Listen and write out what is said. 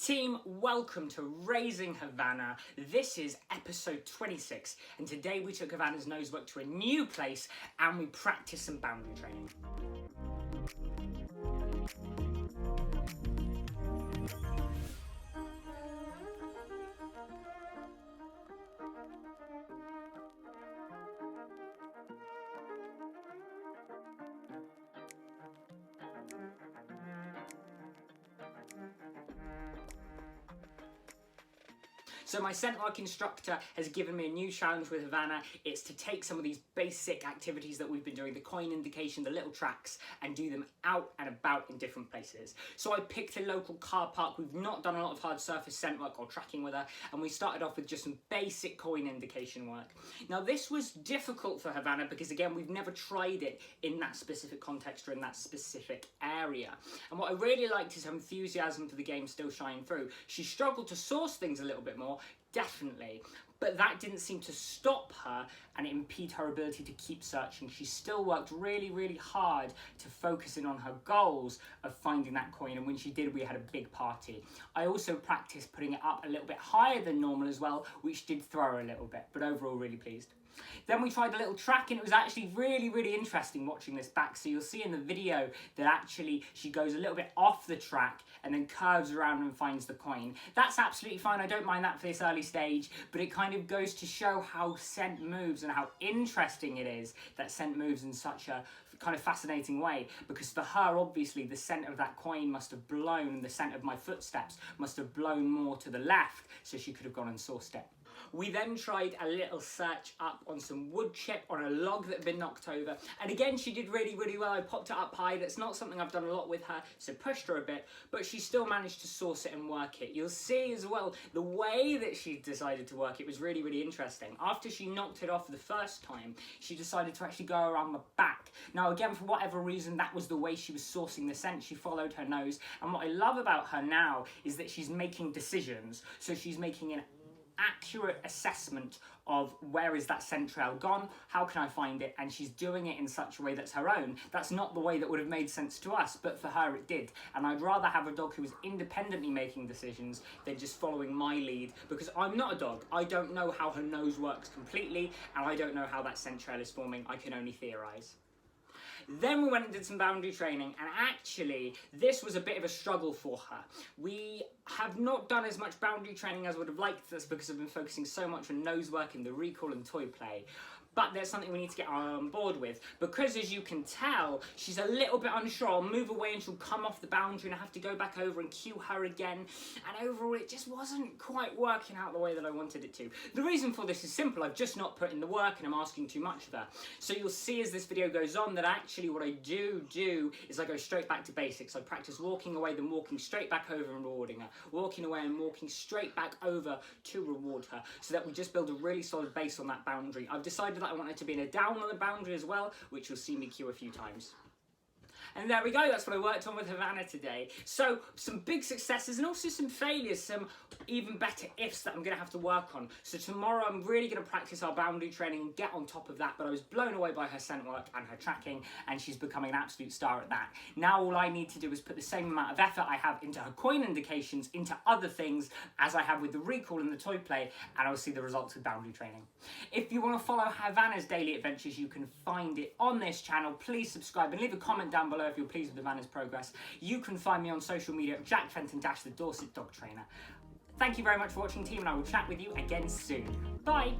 Team, welcome to Raising Havana. This is episode 26, and today we took Havana's Nosework to a new place and we practiced some boundary training. So my scent work instructor has given me a new challenge with Havana. It's to take some of these basic activities that we've been doing, the coin indication, the little tracks, and do them out and about in different places. So I picked a local car park. We've not done a lot of hard surface scent work or tracking with her, and we started off with just some basic coin indication work. Now this was difficult for Havana because again, we've never tried it in that specific context or in that specific area. And what I really liked is her enthusiasm for the game still shining through. She struggled to source things a little bit more, definitely, but that didn't seem to stop her and impede her ability to keep searching. She still worked really hard to focus in on her goals of finding that coin, and when she did, we had a big party. I also practiced putting it up a little bit higher than normal as well, which did throw her a little bit, but overall really pleased. Then we tried a little track, and it was actually really interesting watching this back. So you'll see in the video that actually she goes a little bit off the track and then curves around and finds the coin. That's absolutely fine. I don't mind that for this early stage, but it kind of goes to show how scent moves and how interesting it is that scent moves in such a kind of fascinating way, because for her, obviously, the scent of that coin must have blown, the scent of my footsteps must have blown more to the left, so she could have gone and sourced it. We then tried a little search up on some wood chip on a log that had been knocked over, and again she did really well. I popped it up high. That's not something I've done a lot with her, so pushed her a bit, but she still managed to source it and work it. You'll see as well the way that she decided to work it was really interesting. After she knocked it off the first time, she decided to actually go around the back. Now again, for whatever reason, that was the way she was sourcing the scent. She followed her nose, and what I love about her now is that she's making decisions. So she's making an accurate assessment of where is that scent trail gone, how can I find it, and she's doing it in such a way that's her own. That's not the way that would have made sense to us, but for her it did. And I'd rather have a dog who was independently making decisions than just following my lead, because I'm not a dog. I don't know how her nose works completely, and I don't know how that scent trail is forming. I can only theorize. Then we went and did some boundary training, and actually this was a bit of a struggle for her. We have not done as much boundary training as I would have liked this because I've been focusing so much on nose work and the recall and toy play. But there's something we need to get on board with, because as you can tell, she's a little bit unsure. I'll move away and she'll come off the boundary and I have to go back over and cue her again. And overall, it just wasn't quite working out the way that I wanted it to. The reason for this is simple. I've just not put in the work and I'm asking too much of her. So you'll see as this video goes on that actually what I do is I go straight back to basics. I practice walking away, then walking straight back over and rewarding her. Walking away and walking straight back over to reward her, so that we just build a really solid base on that boundary. I've decided that I want it to be in a down on the boundary as well, which you'll see me cue a few times. And there we go, that's what I worked on with Havana today. So, some big successes and also some failures, some even better ifs that I'm going to have to work on. So tomorrow I'm really going to practice our boundary training and get on top of that, but I was blown away by her scent work and her tracking, and she's becoming an absolute star at that. Now all I need to do is put the same amount of effort I have into her coin indications, into other things, as I have with the recall and the toy play, and I'll see the results with boundary training. If you want to follow Havana's daily adventures, you can find it on this channel. Please subscribe and leave a comment down below if you're pleased with Havana's progress. You can find me on social media at Jack Fenton the Dorset Dog Trainer. Thank you very much for watching, team, and I will chat with you again soon. Bye!